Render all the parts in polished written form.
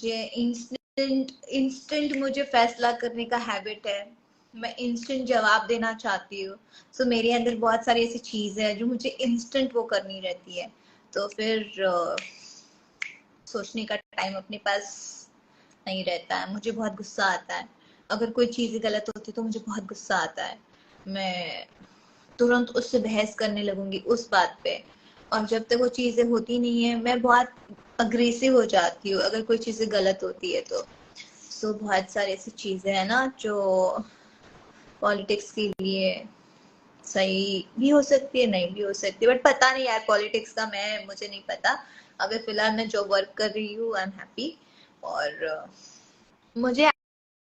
मुझे instant instant मुझे फैसला करने का हैबिट है। मैं इंस्टेंट जवाब देना चाहती हूँ। सो मेरे अंदर बहुत सारी ऐसी चीजें हैं जो मुझे इंस्टेंट वो करनी रहती है। तो फिर सोचने का टाइम अपने पास नहीं रहता है। मुझे बहुत गुस्सा आता है। अगर कोई चीज गलत होती है तो मुझे बहुत गुस्सा आता है। मैं तुरंत उससे बहस करने लगूंगी उस बात पे। और जब तक वो चीजें होती नहीं है मैं बहुत अग्रेसिव हो जाती हूँ अगर कोई चीजें गलत होती है तो। सो बहुत सारी ऐसी चीजें हैं ना जो पॉलिटिक्स के लिए सही भी हो सकती है, नहीं भी हो सकती, बट पता नहीं यार पॉलिटिक्स का मुझे नहीं पता। अभी फिलहाल मैं जो वर्क कर रही हूँ आई एम हैप्पी। और मुझे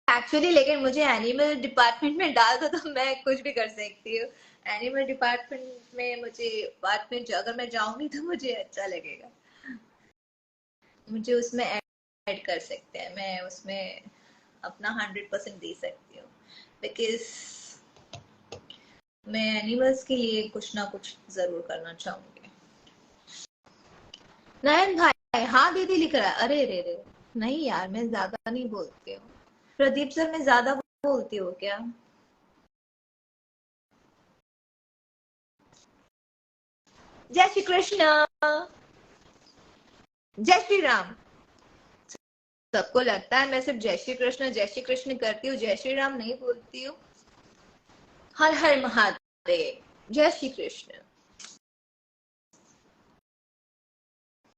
एक्चुअली लेकिन मुझे एनिमल डिपार्टमेंट में डाल दो तो मैं कुछ भी कर सकती हूँ। एनिमल डिपार्टमेंट में मुझे बाद में अगर मैं जाऊंगी तो मुझे अच्छा लगेगा। मुझे उसमें ऐड कर सकते हैं, मैं उसमें अपना 100% दे सकती हूँ। बिकॉज मैं एनिमल्स के लिए कुछ ना कुछ जरूर करना चाहूंगी। नयन भाई हाँ दीदी लिख रहा है। अरे रे रे नहीं यार मैं ज्यादा नहीं बोलती हूँ। प्रदीप सर मैं ज्यादा बोलती हूँ क्या? जय श्री कृष्ण। जय श्री राम। सबको लगता है मैं सिर्फ जय श्री कृष्ण करती हूँ, जय श्री राम नहीं बोलती हूँ। हर हर महादेव। जय श्री कृष्ण।